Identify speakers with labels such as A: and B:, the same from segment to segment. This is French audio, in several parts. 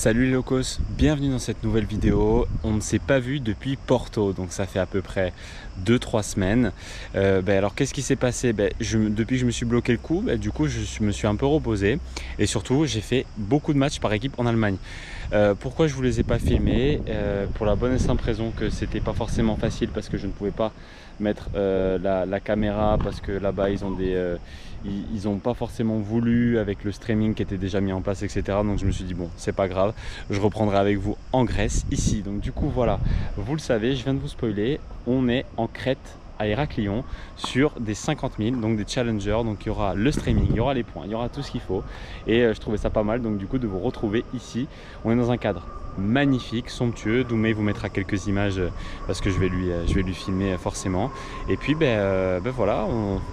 A: Salut les locos, bienvenue dans cette nouvelle vidéo. On ne s'est pas vu depuis Porto, donc ça fait à peu près 2-3 semaines. Alors qu'est-ce qui s'est passé? Depuis que je me suis bloqué le cou, du coup je me suis un peu reposé et surtout j'ai fait beaucoup de matchs par équipe en Allemagne. Pourquoi je ne vous les ai pas filmés? Pour la bonne et simple raison que c'était pas forcément facile parce que je ne pouvais pas mettre la caméra parce que là-bas ils ont pas forcément voulu avec le streaming qui était déjà mis en place, etc. Donc je me suis dit bon, c'est pas grave, je reprendrai avec vous en Grèce ici. Donc du coup voilà, vous le savez, je viens de vous spoiler, on est en Crète à Héraclion sur des 50 000, donc des challengers. Donc il y aura le streaming, il y aura les points, il y aura tout ce qu'il faut et je trouvais ça pas mal donc du coup de vous retrouver ici. On est dans un cadre magnifique, somptueux. Doumé vous mettra quelques images parce que je vais lui filmer forcément. Et puis voilà,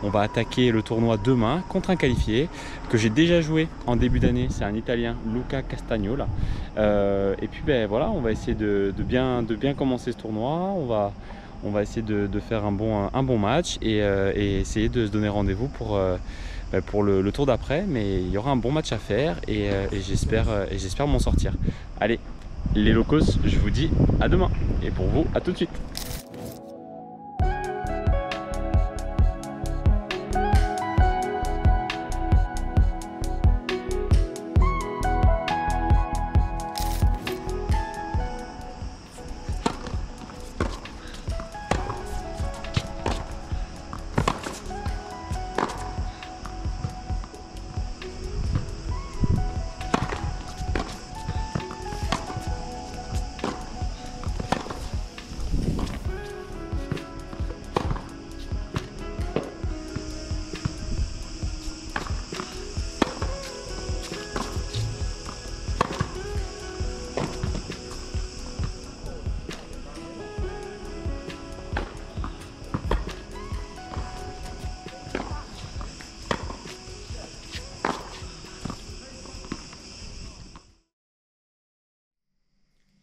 A: on va attaquer le tournoi demain contre un qualifié que j'ai déjà joué en début d'année. C'est un Italien, Luca Castagnola. Et puis voilà, on va essayer de bien commencer ce tournoi. On va essayer de faire un bon match et essayer de se donner rendez-vous pour le tour d'après. Mais il y aura un bon match à faire et j'espère m'en sortir. Allez, les locos, je vous dis à demain. Et pour vous, à tout de suite.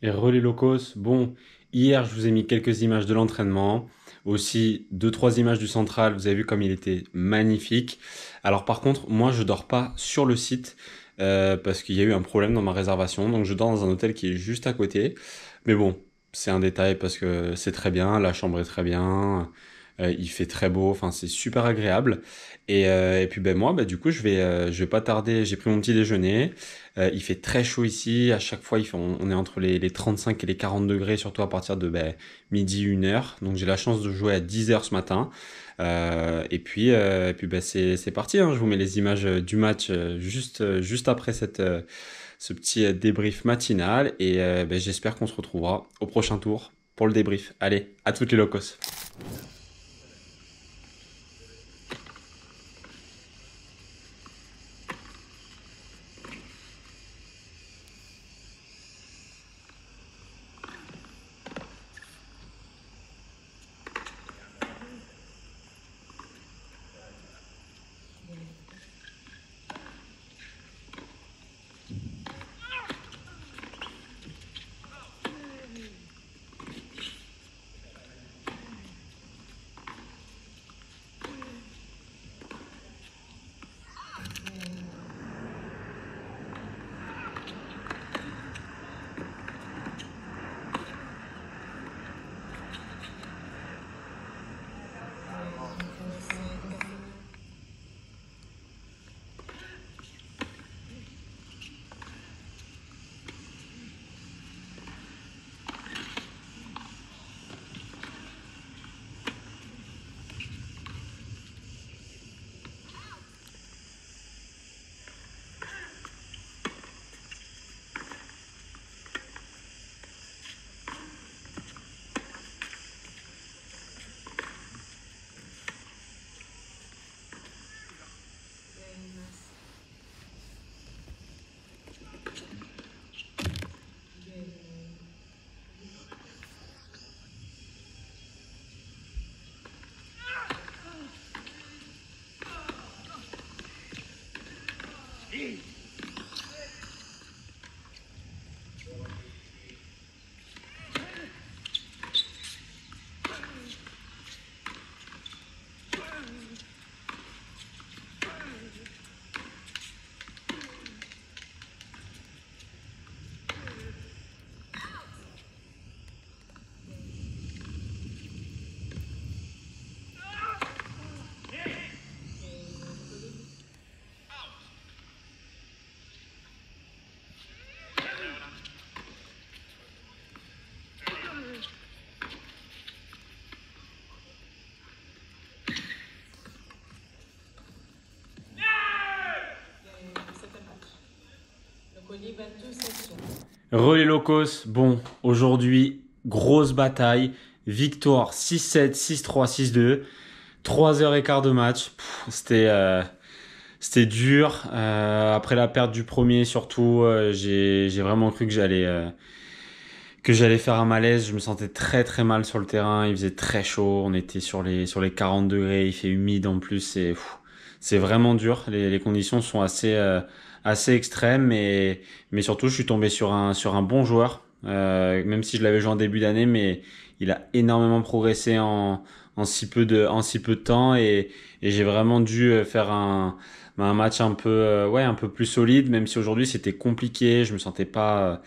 A: Et relais locos, bon, hier je vous ai mis quelques images de l'entraînement, aussi 2-3 images du central, vous avez vu comme il était magnifique. Alors par contre, moi je dors pas sur le site parce qu'il y a eu un problème dans ma réservation, donc je dors dans un hôtel qui est juste à côté. Mais bon, c'est un détail parce que c'est très bien, la chambre est très bien, il fait très beau, enfin c'est super agréable. Et puis moi, du coup je vais pas tarder, j'ai pris mon petit déjeuner. Il fait très chaud ici. À chaque fois, on est entre les 35 et les 40 degrés, surtout à partir de midi, 1 heure. Donc j'ai la chance de jouer à 10 heures ce matin. C'est parti, hein. Je vous mets les images du match juste après ce petit débrief matinal. Et j'espère qu'on se retrouvera au prochain tour pour le débrief. Allez, à toutes les locos. Relais Locos, bon, aujourd'hui, grosse bataille, victoire 6-7, 6-3, 6-2, 3h15 de match, c'était dur, après la perte du premier surtout, j'ai vraiment cru que j'allais faire un malaise, je me sentais très très mal sur le terrain, il faisait très chaud, on était sur les 40 degrés, il fait humide en plus, c'est vraiment dur, les conditions sont assez extrêmes, mais surtout je suis tombé sur un bon joueur, même si je l'avais joué en début d'année, mais il a énormément progressé en si peu de temps et j'ai vraiment dû faire un match un peu plus solide, même si aujourd'hui c'était compliqué, je me sentais pas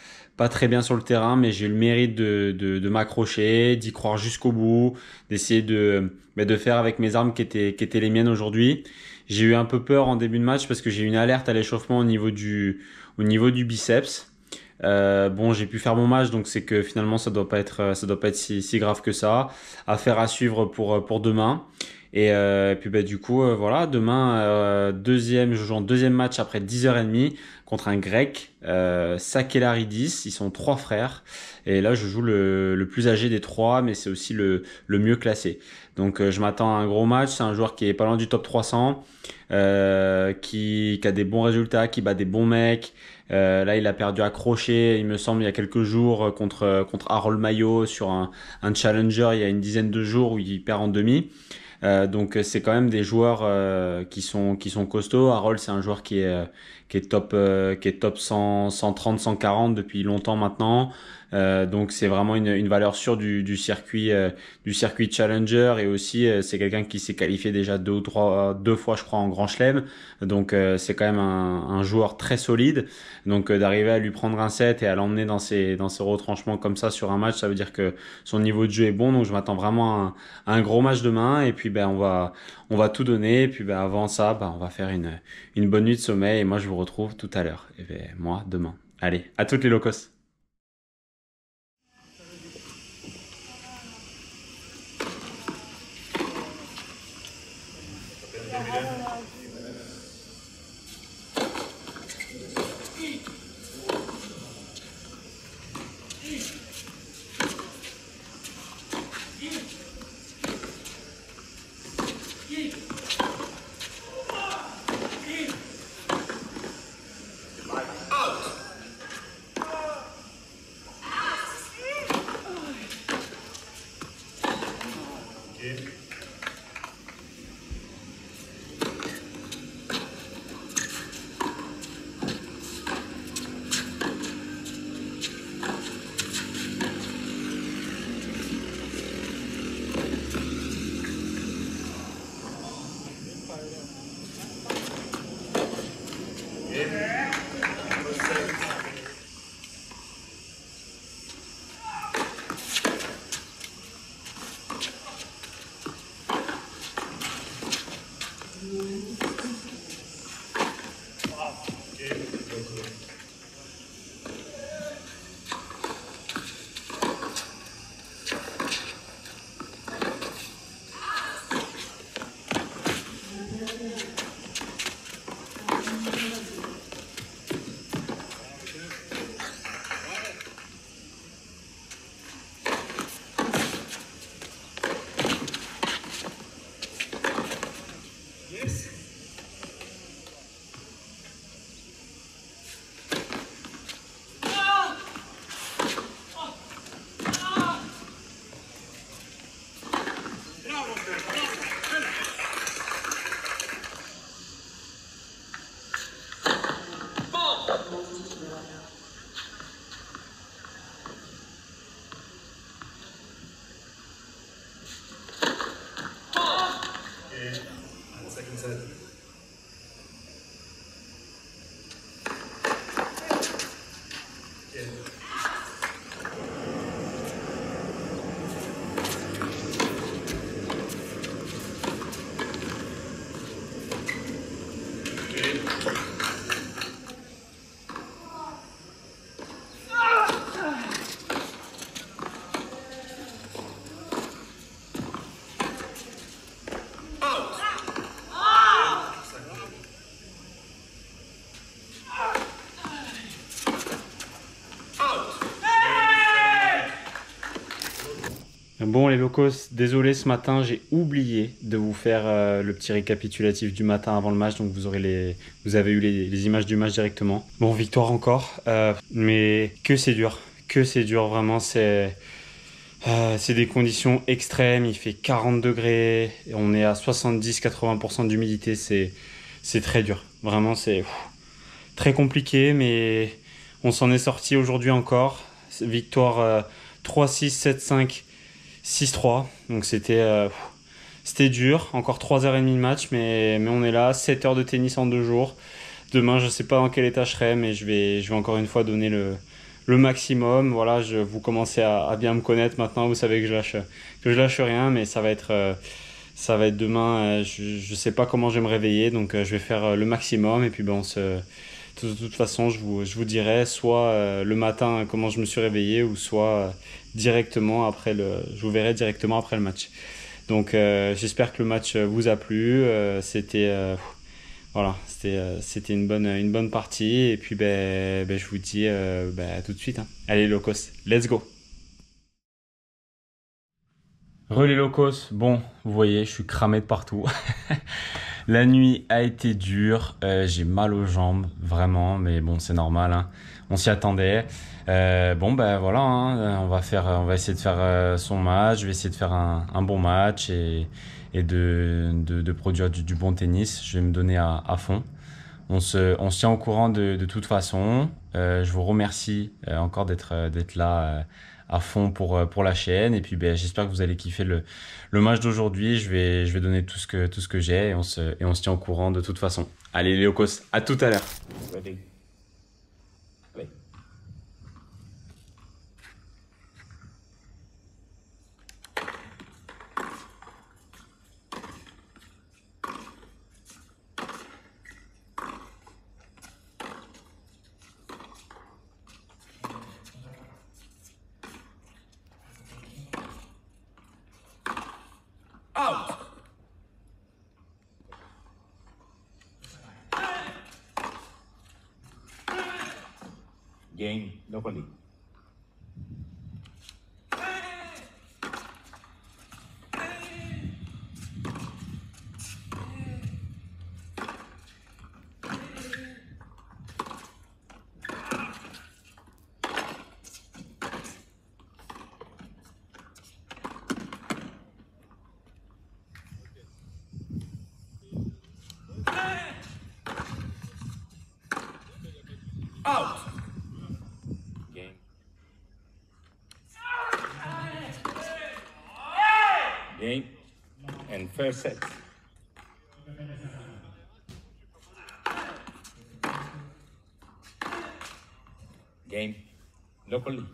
A: très bien sur le terrain, mais j'ai eu le mérite de m'accrocher, d'y croire jusqu'au bout, d'essayer de faire avec mes armes qui étaient les miennes aujourd'hui. J'ai eu un peu peur en début de match parce que j'ai eu une alerte à l'échauffement au niveau du biceps. Bon, j'ai pu faire mon match, donc c'est que finalement ça doit pas être si grave que ça. Affaire à suivre pour demain. Et puis bah, du coup, voilà, demain, je joue en deuxième match après 10h30 contre un grec, Sakelaridis. Ils sont trois frères. Et là, je joue le plus âgé des trois, mais c'est aussi le mieux classé. Donc je m'attends à un gros match. C'est un joueur qui est pas loin du top 300, qui a des bons résultats, qui bat des bons mecs. Là, il a perdu à crochet, il me semble, il y a quelques jours contre Harold Mayo sur un challenger il y a une dizaine de jours où il perd en demi. Donc c'est quand même des joueurs qui sont costauds. Harold, c'est un joueur qui est top 100, 130, 140 depuis longtemps maintenant. Donc c'est vraiment une valeur sûre du circuit Challenger, et aussi c'est quelqu'un qui s'est qualifié déjà deux fois je crois en Grand Chelem. Donc c'est quand même un joueur très solide. Donc d'arriver à lui prendre un set et à l'emmener dans ses retranchements comme ça sur un match, ça veut dire que son niveau de jeu est bon. Donc je m'attends vraiment à un gros match demain, et puis ben on va tout donner, et puis ben avant ça ben on va faire une bonne nuit de sommeil, et moi je vous retrouve tout à l'heure, et ben moi demain. Allez, à toutes les locos. Bon les locos, désolé ce matin, j'ai oublié de vous faire le petit récapitulatif du matin avant le match, donc vous avez eu les images du match directement. Bon, victoire encore, mais que c'est dur vraiment, c'est des conditions extrêmes, il fait 40 degrés, et on est à 70-80% d'humidité, c'est très dur, vraiment c'est très compliqué, mais on s'en est sorti aujourd'hui encore, victoire 3-6, 7-5, 6-3, donc c'était dur, encore 3h30 de match, mais on est là, 7 heures de tennis en 2 jours. Demain, je ne sais pas dans quel état je serai, mais je vais encore une fois donner le maximum. Voilà, vous commencez à bien me connaître maintenant, vous savez que je lâche rien, mais ça va être demain, je ne sais pas comment je vais me réveiller, donc je vais faire le maximum, et puis ben, de toute façon, je vous dirai soit le matin comment je me suis réveillé, ou soit directement je vous verrai directement après le match. Donc j'espère que le match vous a plu. C'était une bonne partie. Et puis je vous dis à tout de suite, hein. Allez locos, let's go. Les locos, bon, vous voyez, je suis cramé de partout. La nuit a été dure, j'ai mal aux jambes, vraiment, mais bon, c'est normal, hein. On s'y attendait. Voilà, hein, on va essayer de faire son match, je vais essayer de faire un bon match et de produire du bon tennis. Je vais me donner à fond. On se tient au courant de toute façon. Je vous remercie encore d'être là à fond pour la chaîne. Et puis j'espère que vous allez kiffer le match d'aujourd'hui. Je vais donner tout ce que j'ai et on se tient au courant de toute façon. Allez les Léocos, à tout à l'heure.
B: Ready? Play. Out! Game, nobody. Out! Game. Game. And first set. Game. Locally.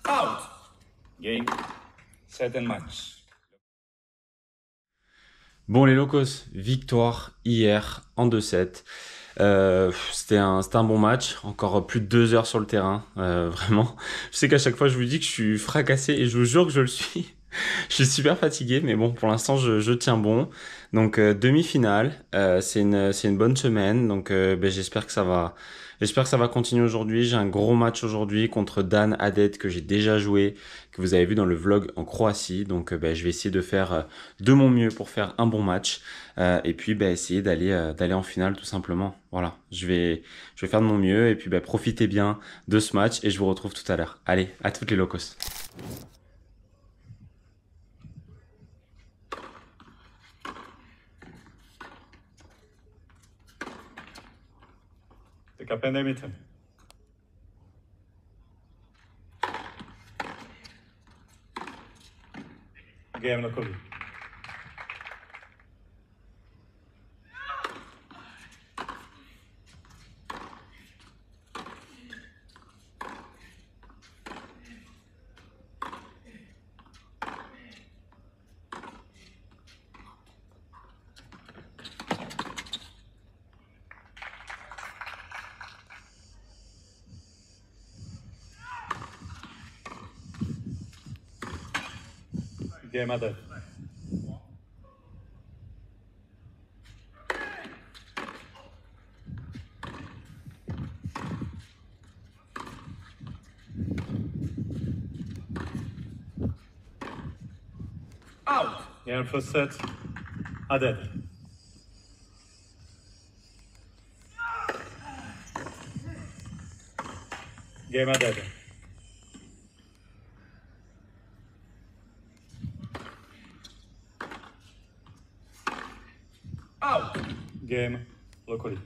B: Out! Game. Set and match.
A: Bon les locos, victoire hier en 2-7. C'était un bon match, encore plus de 2 heures sur le terrain, vraiment. Je sais qu'à chaque fois je vous dis que je suis fracassé et je vous jure que je le suis. Je suis super fatigué, mais bon, pour l'instant je tiens bon. Donc demi-finale, c'est une bonne semaine, donc j'espère que ça va continuer aujourd'hui. J'ai un gros match aujourd'hui contre Dan Haddad que j'ai déjà joué, que vous avez vu dans le vlog en Croatie. Donc je vais essayer de faire de mon mieux pour faire un bon match et puis essayer d'aller en finale tout simplement. Voilà, je vais faire de mon mieux et puis profitez bien de ce match et je vous retrouve tout à l'heure. Allez, à toutes les locos.
B: The captain Edmonton. Game locally. Game added. Out. Game first set. Added. Game added. Out. Game locally.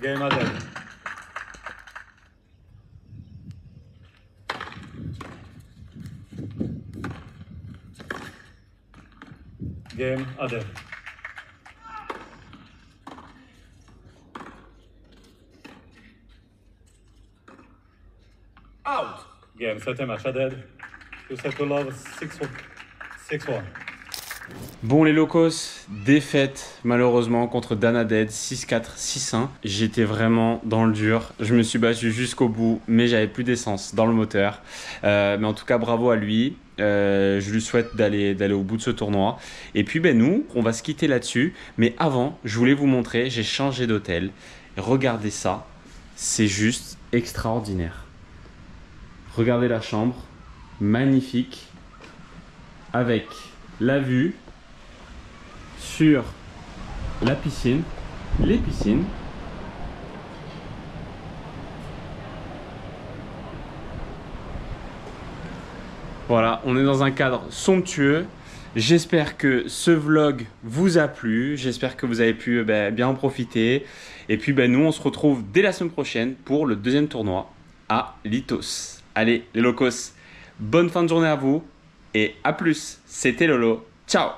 B: Game added. Game added. Out. Game set match added. You set to love 6-1.
A: Bon les locos, défaite malheureusement contre Dana Dead 6-4, 6-1. J'étais vraiment dans le dur, je me suis battu jusqu'au bout mais j'avais plus d'essence dans le moteur. Mais en tout cas bravo à lui, je lui souhaite d'aller au bout de ce tournoi. Et puis nous, on va se quitter là-dessus. Mais avant, je voulais vous montrer, j'ai changé d'hôtel. Regardez ça, c'est juste extraordinaire. Regardez la chambre, magnifique, avec la vue sur la piscine, les piscines. Voilà, on est dans un cadre somptueux. J'espère que ce vlog vous a plu. J'espère que vous avez pu bien en profiter. Et puis nous, on se retrouve dès la semaine prochaine pour le deuxième tournoi à Litos. Allez les locos, bonne fin de journée à vous et à plus. C'était Lolo. Ciao.